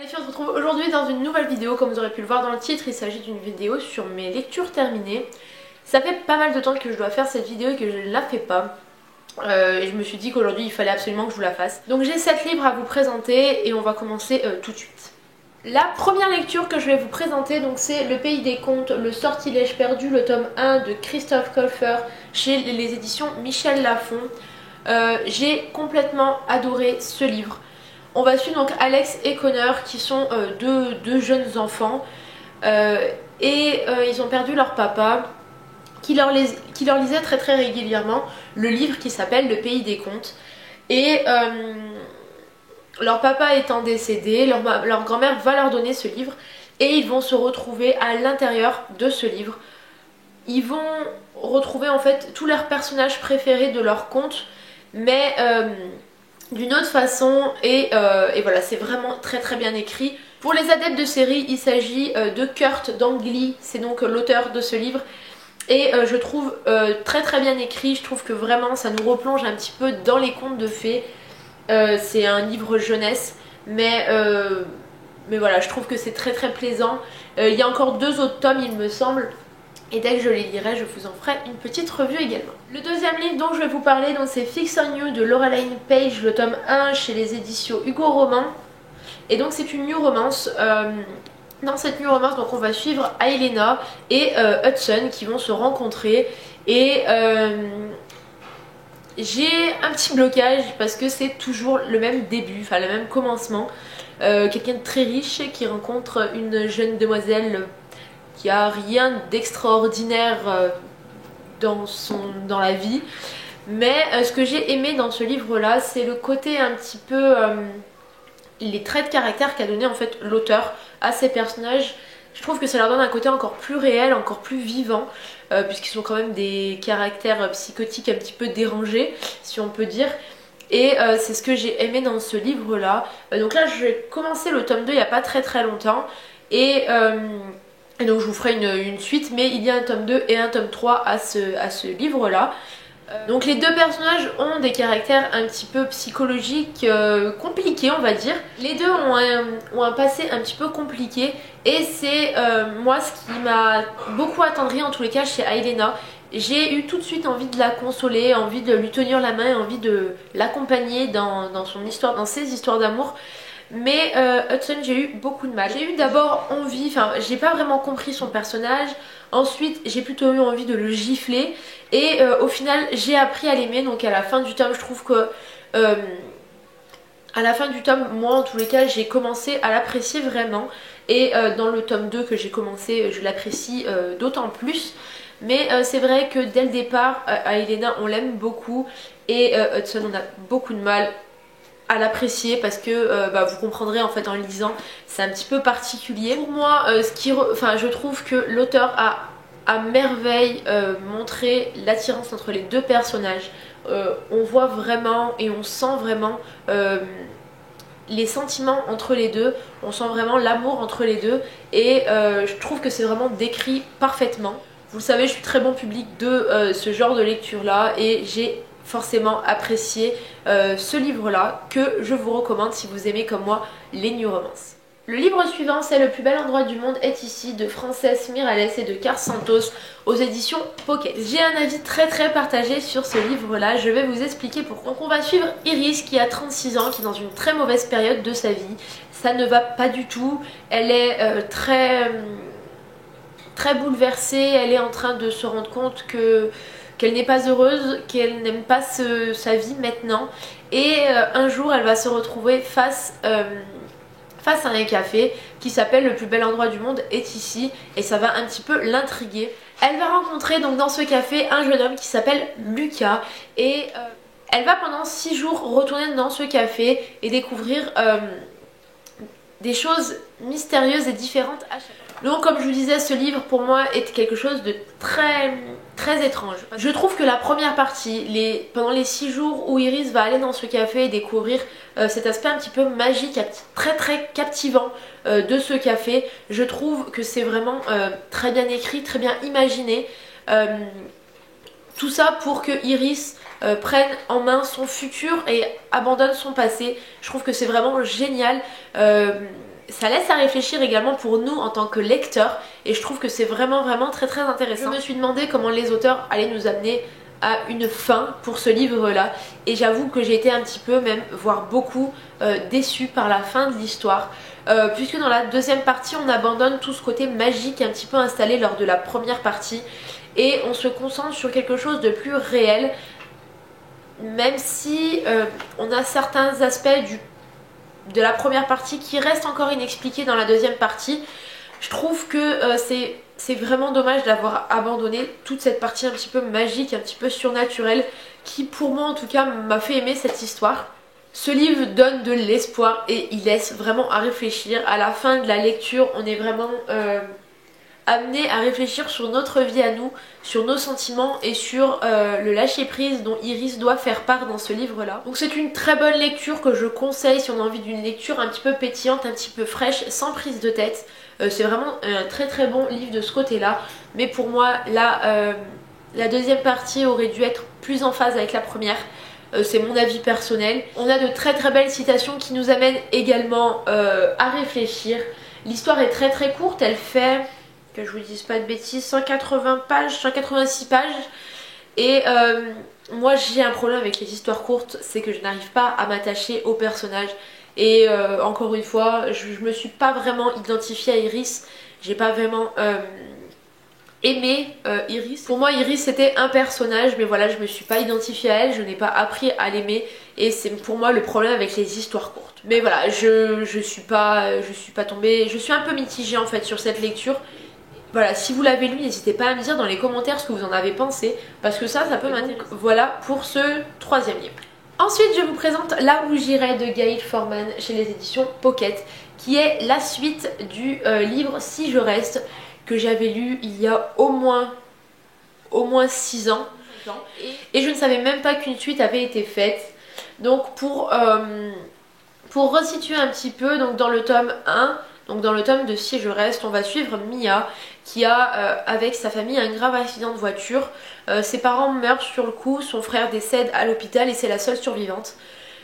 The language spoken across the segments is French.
Les filles, on se retrouve aujourd'hui dans une nouvelle vidéo. Comme vous aurez pu le voir dans le titre, il s'agit d'une vidéo sur mes lectures terminées. Ça fait pas mal de temps que je dois faire cette vidéo et que je ne la fais pas. Et je me suis dit qu'aujourd'hui il fallait absolument que je vous la fasse. Donc j'ai 7 livres à vous présenter et on va commencer tout de suite. La première lecture que je vais vous présenter, donc c'est Le Pays des Contes, le sortilège perdu, le tome 1 de Christophe Colfer chez les éditions Michel Lafon. J'ai complètement adoré ce livre. On va suivre donc Alex et Connor qui sont deux jeunes enfants ils ont perdu leur papa qui leur lisait très régulièrement le livre qui s'appelle Le Pays des Contes. Et leur papa étant décédé, leur grand-mère va leur donner ce livre et ils vont se retrouver à l'intérieur de ce livre. Ils vont retrouver en fait tous leurs personnages préférés de leur conte, mais d'une autre façon et voilà, c'est vraiment très bien écrit. Pour les adeptes de série, il s'agit de Kurt D'Angly, c'est donc l'auteur de ce livre. Et je trouve très bien écrit, je trouve que vraiment ça nous replonge un petit peu dans les contes de fées. C'est un livre jeunesse, mais voilà, je trouve que c'est très plaisant. Il y a encore 2 autres tomes il me semble, et dès que je les lirai je vous en ferai une petite revue également. Le deuxième livre dont je vais vous parler, c'est Fix on You de Laureline Page, le tome 1 chez les éditions Hugo Roman. Et donc c'est une new romance. Dans cette new romance, donc on va suivre Aelena et Hudson qui vont se rencontrer. Et j'ai un petit blocage parce que c'est toujours le même début, enfin le même commencement. Quelqu'un de très riche qui rencontre une jeune demoiselle qui a rien d'extraordinaire dans la vie. Mais ce que j'ai aimé dans ce livre là, c'est le côté un petit peu les traits de caractère qu'a donné en fait l'auteur à ces personnages. Je trouve que ça leur donne un côté encore plus réel, encore plus vivant, puisqu'ils sont quand même des caractères psychotiques un petit peu dérangés, si on peut dire. Et c'est ce que j'ai aimé dans ce livre là. Donc là j'ai commencé le tome 2 il n'y a pas très longtemps. Et donc je vous ferai une suite, mais il y a un tome 2 et un tome 3 à ce livre là. Donc les 2 personnages ont des caractères un petit peu psychologiques compliqués, on va dire. Les 2 ont un passé un petit peu compliqué et c'est moi ce qui m'a beaucoup attendri en tous les cas chez Aelena. J'ai eu tout de suite envie de la consoler, envie de lui tenir la main, envie de l'accompagner dans son histoire, dans ses histoires d'amour. Mais Hudson, j'ai eu beaucoup de mal. J'ai eu d'abord envie, enfin j'ai pas vraiment compris son personnage. Ensuite j'ai plutôt eu envie de le gifler. Et au final j'ai appris à l'aimer. Donc à la fin du tome, je trouve que à la fin du tome, moi en tous les cas j'ai commencé à l'apprécier vraiment. Et dans le tome 2 que j'ai commencé, je l'apprécie d'autant plus. Mais c'est vrai que dès le départ, Aelena on l'aime beaucoup. Et Hudson on a beaucoup de mal à l'apprécier parce que vous comprendrez en fait en lisant, c'est un petit peu particulier. Pour moi, je trouve que l'auteur a à merveille montré l'attirance entre les 2 personnages. On voit vraiment et on sent vraiment les sentiments entre les 2, on sent vraiment l'amour entre les 2 et je trouve que c'est vraiment décrit parfaitement. Vous le savez, je suis très bon public de ce genre de lecture là et j'ai forcément apprécié ce livre là que je vous recommande si vous aimez comme moi les new romances. Le livre suivant, c'est Le plus bel endroit du monde est ici de Frances Miralles et de Car Santos aux éditions Pocket. J'ai un avis très partagé sur ce livre là, je vais vous expliquer pourquoi. Donc on va suivre Iris qui a 36 ans, qui est dans une très mauvaise période de sa vie. Ça ne va pas du tout, elle est très bouleversée, elle est en train de se rendre compte qu'elle n'est pas heureuse, qu'elle n'aime pas sa vie maintenant. Et un jour elle va se retrouver face à un café qui s'appelle Le plus bel endroit du monde est ici, et ça va un petit peu l'intriguer. Elle va rencontrer donc dans ce café un jeune homme qui s'appelle Lucas et elle va pendant 6 jours retourner dans ce café et découvrir des choses mystérieuses et différentes à chaque fois. Donc comme je vous disais, ce livre pour moi est quelque chose de très étrange. Je trouve que la première partie, pendant les 6 jours où Iris va aller dans ce café et découvrir cet aspect un petit peu magique, très captivant de ce café, je trouve que c'est vraiment très bien écrit, très bien imaginé. Tout ça pour que Iris prenne en main son futur et abandonne son passé. Je trouve que c'est vraiment génial. ça laisse à réfléchir également pour nous en tant que lecteurs et je trouve que c'est vraiment très intéressant. Je me suis demandé comment les auteurs allaient nous amener à une fin pour ce livre là et j'avoue que j'ai été un petit peu même voire beaucoup déçue par la fin de l'histoire puisque dans la deuxième partie on abandonne tout ce côté magique un petit peu installé lors de la première partie et on se concentre sur quelque chose de plus réel, même si on a certains aspects de la première partie qui restent encore inexpliqués dans la deuxième partie. Je trouve que c'est vraiment dommage d'avoir abandonné toute cette partie un petit peu magique, un petit peu surnaturelle, qui pour moi en tout cas m'a fait aimer cette histoire. Ce livre donne de l'espoir et il laisse vraiment à réfléchir. À la fin de la lecture, on est vraiment amené à réfléchir sur notre vie à nous, sur nos sentiments et sur le lâcher prise dont Iris doit faire part dans ce livre là. Donc c'est une très bonne lecture que je conseille si on a envie d'une lecture un petit peu pétillante, un petit peu fraîche, sans prise de tête. C'est vraiment un très bon livre de ce côté là, mais pour moi là la deuxième partie aurait dû être plus en phase avec la première. C'est mon avis personnel. On a de très belles citations qui nous amènent également à réfléchir. L'histoire est très courte, elle fait, que je vous dise pas de bêtises, 180 pages, 186 pages. Et moi j'ai un problème avec les histoires courtes, c'est que je n'arrive pas à m'attacher aux personnages. Et encore une fois, je me suis pas vraiment identifiée à Iris. J'ai pas vraiment aimé Iris. Pour moi Iris c'était un personnage, mais voilà, je me suis pas identifiée à elle, je n'ai pas appris à l'aimer. Et c'est pour moi le problème avec les histoires courtes. Mais voilà, je suis pas tombée, je suis un peu mitigée en fait sur cette lecture. Voilà, si vous l'avez lu, n'hésitez pas à me dire dans les commentaires ce que vous en avez pensé, parce que ça peut m'intéresser. Voilà pour ce troisième livre. Ensuite, je vous présente Là où j'irai de Gail Forman chez les éditions Pocket, qui est la suite du livre Si je reste, que j'avais lu il y a au moins 6 ans. Et je ne savais même pas qu'une suite avait été faite. Donc pour resituer un petit peu, donc dans le tome 1, donc dans le tome de Si je reste, on va suivre Mia qui a avec sa famille un grave accident de voiture. Ses parents meurent sur le coup, son frère décède à l'hôpital et c'est la seule survivante.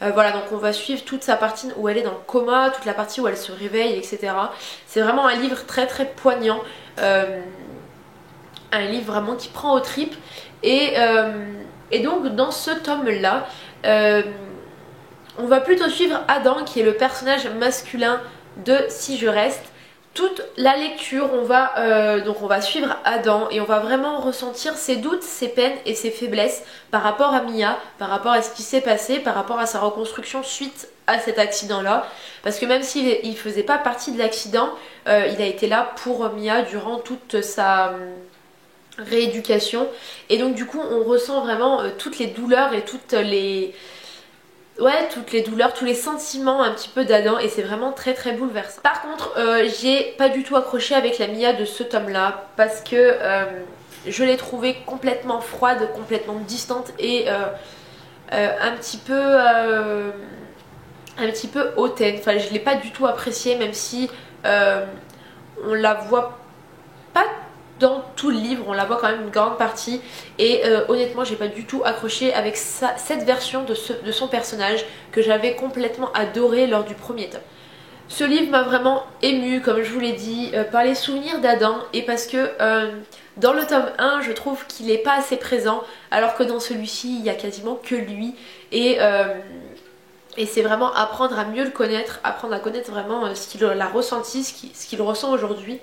Voilà, donc on va suivre toute sa partie où elle est dans le coma, toute la partie où elle se réveille, etc. C'est vraiment un livre très poignant, un livre vraiment qui prend aux tripes. Et donc dans ce tome là, on va plutôt suivre Adam qui est le personnage masculin de Si je reste. Toute la lecture, on va suivre Adam et on va vraiment ressentir ses doutes, ses peines et ses faiblesses par rapport à Mia, par rapport à ce qui s'est passé, par rapport à sa reconstruction suite à cet accident là. Parce que même s'il ne faisait pas partie de l'accident, il a été là pour Mia durant toute sa rééducation. Et donc du coup on ressent vraiment toutes les douleurs et toutes les douleurs, tous les sentiments un petit peu d'Adam et c'est vraiment très bouleversant. Par contre, j'ai pas du tout accroché avec la Mia de ce tome là parce que je l'ai trouvée complètement froide, complètement distante et un petit peu hautaine. Enfin, je l'ai pas du tout appréciée, même si on la voit pas dans tout le livre, on la voit quand même une grande partie et honnêtement j'ai pas du tout accroché avec cette version de son personnage que j'avais complètement adoré lors du premier tome. Ce livre m'a vraiment émue, comme je vous l'ai dit, par les souvenirs d'Adam et parce que dans le tome 1 je trouve qu'il est pas assez présent alors que dans celui-ci il y a quasiment que lui et c'est vraiment apprendre à mieux le connaître, apprendre à connaître vraiment ce qu'il a ressenti, ce qu'il ressent aujourd'hui.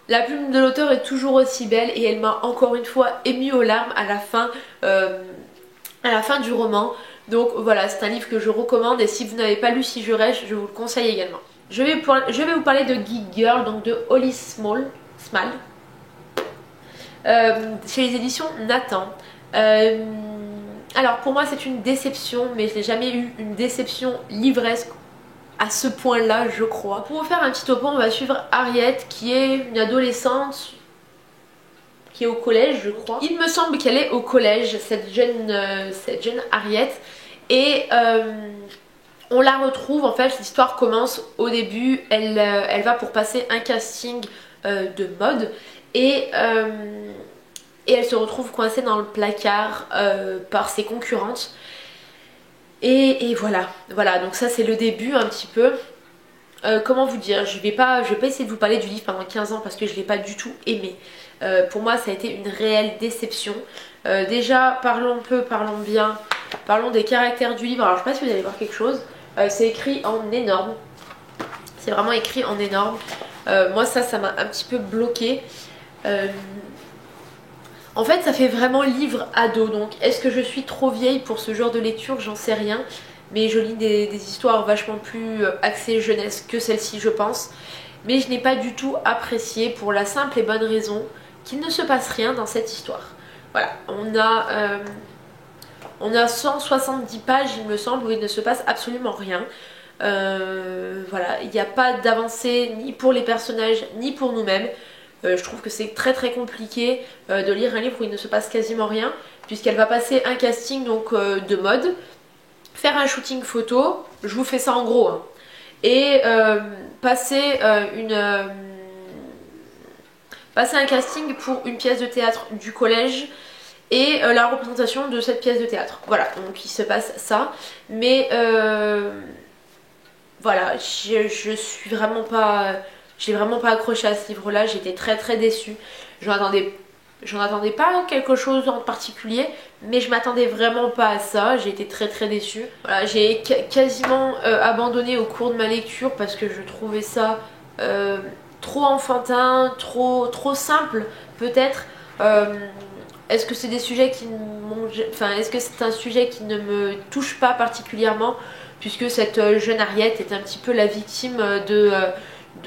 La plume de l'auteur est toujours aussi belle et elle m'a encore une fois émue aux larmes à la fin du roman. Donc voilà, c'est un livre que je recommande et si vous n'avez pas lu Si je reste, je vous le conseille également. Je vais vous parler de Geek Girl, donc de Holly Small, chez les éditions Nathan. Alors pour moi c'est une déception, mais je n'ai jamais eu une déception livresque à ce point là je crois. Pour vous faire un petit topo, on va suivre Harriet qui est une adolescente qui est au collège je crois. Il me semble qu'elle est au collège, cette jeune Harriet, et on la retrouve en fait, l'histoire commence au début, elle va pour passer un casting de mode et elle se retrouve coincée dans le placard par ses concurrentes. Et voilà, donc ça c'est le début un petit peu. comment vous dire, je vais pas essayer de vous parler du livre pendant 15 ans parce que je l'ai pas du tout aimé. Pour moi ça a été une réelle déception. Déjà parlons peu, parlons bien, parlons des caractères du livre. Alors je sais pas si vous allez voir quelque chose, c'est écrit en énorme, c'est vraiment écrit en énorme. Moi ça m'a un petit peu bloqué. En fait ça fait vraiment livre ado, donc est-ce que je suis trop vieille pour ce genre de lecture? J'en sais rien. Mais je lis des histoires vachement plus axées jeunesse que celle-ci je pense. Mais je n'ai pas du tout apprécié pour la simple et bonne raison qu'il ne se passe rien dans cette histoire. Voilà, on a 170 pages il me semble où il ne se passe absolument rien. Voilà, il n'y a pas d'avancée ni pour les personnages ni pour nous-mêmes. Je trouve que c'est très très compliqué de lire un livre où il ne se passe quasiment rien, puisqu'elle va passer un casting donc de mode, faire un shooting photo, je vous fais ça en gros, hein, et passer un casting pour une pièce de théâtre du collège et la représentation de cette pièce de théâtre. Voilà, donc il se passe ça, mais voilà, je suis vraiment pas, j'ai vraiment pas accroché à ce livre-là, j'étais très très déçue. J'en attendais pas quelque chose en particulier, mais je m'attendais vraiment pas à ça, j'ai été très très déçue. Voilà, j'ai quasiment abandonné au cours de ma lecture parce que je trouvais ça trop enfantin, trop simple peut-être. Est-ce que c'est des sujets qui m'ont... Enfin, est-ce que c'est un sujet qui ne me touche pas particulièrement, puisque cette jeune Harriet est un petit peu la victime de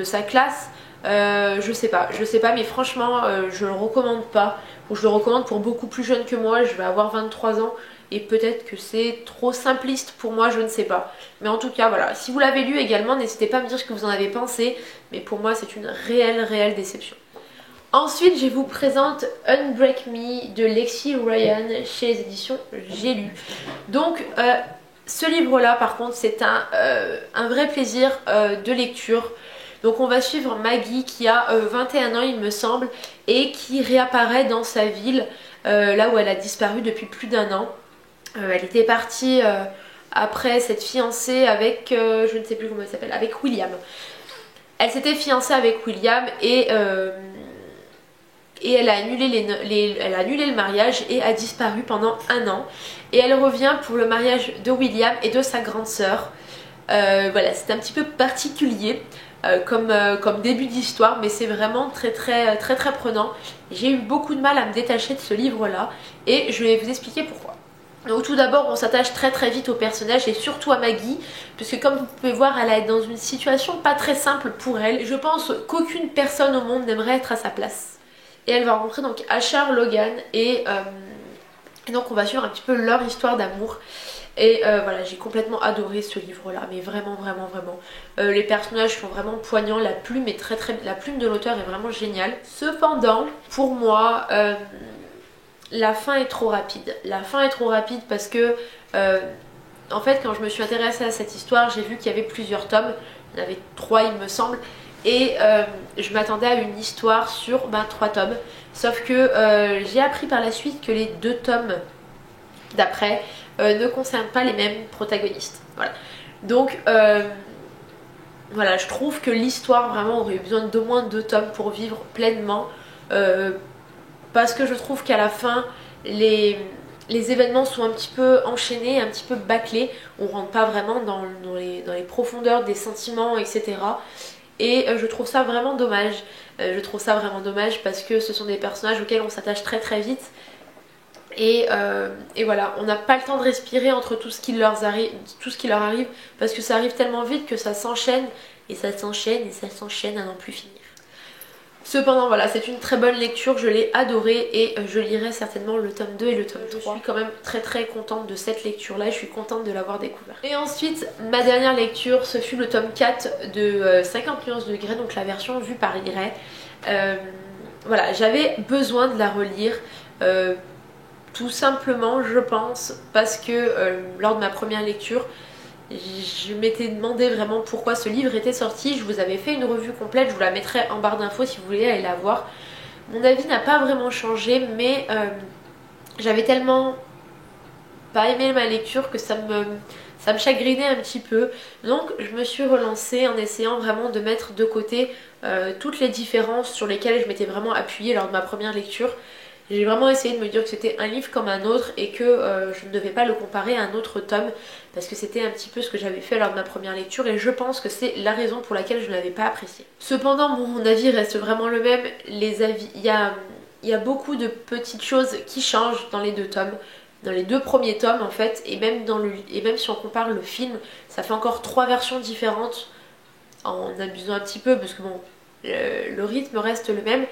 sa classe. Je sais pas, mais franchement je le recommande pas, ou je le recommande pour beaucoup plus jeunes que moi. Je vais avoir 23 ans et peut-être que c'est trop simpliste pour moi, je ne sais pas. Mais en tout cas voilà, si vous l'avez lu également, n'hésitez pas à me dire ce que vous en avez pensé, mais pour moi c'est une réelle déception. Ensuite je vous présente Unbreak Me de Lexi Ryan chez les éditions J'ai lu. Donc ce livre là par contre c'est un vrai plaisir de lecture. Donc on va suivre Maggie qui a 21 ans il me semble, et qui réapparaît dans sa ville là où elle a disparu depuis plus d'1 an. Elle était partie après s'être fiancée avec, je ne sais plus comment elle s'appelle, avec William. Elle s'était fiancée avec William et elle a annulé le mariage et a disparu pendant 1 an. Et elle revient pour le mariage de William et de sa grande sœur. Voilà, c'est un petit peu particulier comme début d'histoire, mais c'est vraiment très prenant. J'ai eu beaucoup de mal à me détacher de ce livre là et je vais vous expliquer pourquoi. Donc tout d'abord on s'attache très vite au personnage et surtout à Maggie, puisque comme vous pouvez voir elle est dans une situation pas très simple pour elle. Je pense qu'aucune personne au monde n'aimerait être à sa place. Et elle va rencontrer donc Asher Logan et donc on va suivre un petit peu leur histoire d'amour. Et voilà, j'ai complètement adoré ce livre là, mais vraiment. Les personnages sont vraiment poignants, la plume la plume de l'auteur est vraiment géniale. Cependant, pour moi, la fin est trop rapide. La fin est trop rapide parce que en fait quand je me suis intéressée à cette histoire, j'ai vu qu'il y avait plusieurs tomes, il y en avait 3 il me semble, et je m'attendais à une histoire sur 3 tomes. Sauf que j'ai appris par la suite que les 2 tomes d'après ne concernent pas les mêmes protagonistes. Voilà. Donc voilà, je trouve que l'histoire vraiment aurait eu besoin d'au moins 2 tomes pour vivre pleinement, parce que je trouve qu'à la fin les événements sont un petit peu enchaînés, un petit peu bâclés. On rentre pas vraiment dans les profondeurs des sentiments, etc. Et je trouve ça vraiment dommage. Je trouve ça vraiment dommage parce que ce sont des personnages auxquels on s'attache très vite. Et voilà, on n'a pas le temps de respirer entre tout ce qui leur arrive, parce que ça arrive tellement vite que ça s'enchaîne et ça s'enchaîne et ça s'enchaîne à n'en plus finir. Cependant voilà, c'est une très bonne lecture, je l'ai adorée et je lirai certainement le tome 2 et le tome 3. Je suis quand même très contente de cette lecture là, je suis contente de l'avoir découvert. Et ensuite, ma dernière lecture, ce fut le tome 4 de 50 nuances de Grey, donc la version vue par Grey. Voilà, j'avais besoin de la relire. Tout simplement je pense parce que lors de ma première lecture je m'étais demandé vraiment pourquoi ce livre était sorti. Je vous avais fait une revue complète, je vous la mettrai en barre d'infos si vous voulez aller la voir. Mon avis n'a pas vraiment changé, mais j'avais tellement pas aimé ma lecture que ça ça me chagrinait un petit peu. Donc je me suis relancée en essayant vraiment de mettre de côté toutes les différences sur lesquelles je m'étais vraiment appuyée lors de ma première lecture. J'ai vraiment essayé de me dire que c'était un livre comme un autre et que je ne devais pas le comparer à un autre tome parce que c'était un petit peu ce que j'avais fait lors de ma première lecture et je pense que c'est la raison pour laquelle je ne l'avais pas apprécié. Cependant mon avis reste vraiment le même, il y a beaucoup de petites choses qui changent dans les deux tomes. Dans les deux premiers tomes en fait, et même si on compare le film, ça fait encore 3 versions différentes en abusant un petit peu parce que bon, le rythme reste le même,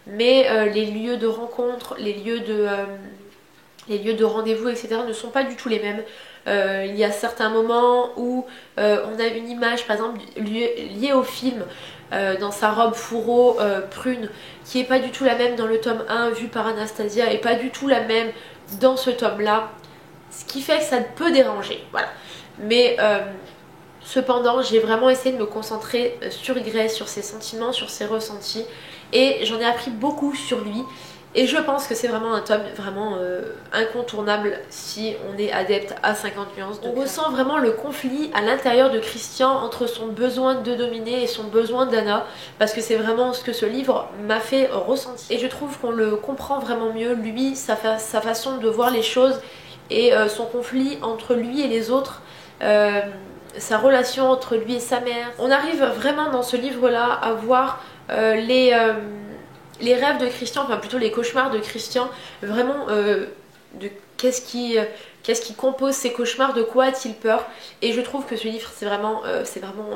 mais les lieux de rencontre, les lieux de rendez-vous, etc. ne sont pas du tout les mêmes. Il y a certains moments où on a une image par exemple liée au film dans sa robe fourreau prune qui est pas du tout la même dans le tome 1 vu par Anastasia et pas du tout la même dans ce tome là, ce qui fait que ça peut déranger, voilà. Mais cependant j'ai vraiment essayé de me concentrer sur Grace, sur ses sentiments, sur ses ressentis et j'en ai appris beaucoup sur lui. Et je pense que c'est vraiment un tome vraiment incontournable si on est adepte à 50 nuances. On ressent vraiment le conflit à l'intérieur de Christian entre son besoin de dominer et son besoin d'Anna, parce que c'est vraiment ce que ce livre m'a fait ressentir. Et je trouve qu'on le comprend vraiment mieux, lui, sa façon de voir les choses et son conflit entre lui et les autres. Sa relation entre lui et sa mère. On arrive vraiment dans ce livre-là à voir les rêves de Christian, enfin plutôt les cauchemars de Christian, vraiment de qu'est-ce qui compose ces cauchemars, de quoi a-t-il peur. Et je trouve que ce livre c'est vraiment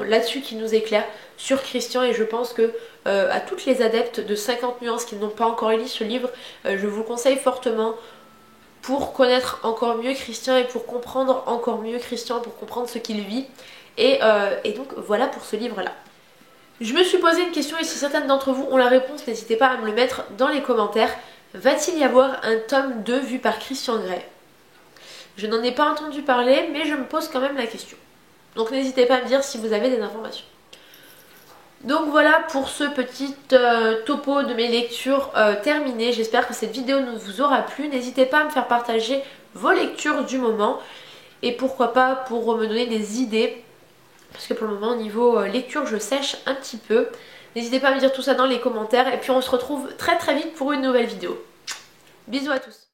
là-dessus qu'il nous éclaire sur Christian et je pense que à toutes les adeptes de 50 nuances qui n'ont pas encore lu ce livre, je vous le conseille fortement pour connaître encore mieux Christian et pour comprendre encore mieux Christian, pour comprendre ce qu'il vit. Et donc voilà pour ce livre-là. Je me suis posé une question et si certaines d'entre vous ont la réponse, n'hésitez pas à me le mettre dans les commentaires. Va-t-il y avoir un tome 2 vu par Christian Grey? Je n'en ai pas entendu parler, mais je me pose quand même la question. Donc n'hésitez pas à me dire si vous avez des informations. Donc voilà pour ce petit topo de mes lectures terminées. J'espère que cette vidéo vous aura plu. N'hésitez pas à me faire partager vos lectures du moment. Et pourquoi pas pour me donner des idées. Parce que pour le moment au niveau lecture je sèche un petit peu. N'hésitez pas à me dire tout ça dans les commentaires. Et puis on se retrouve très très vite pour une nouvelle vidéo. Bisous à tous.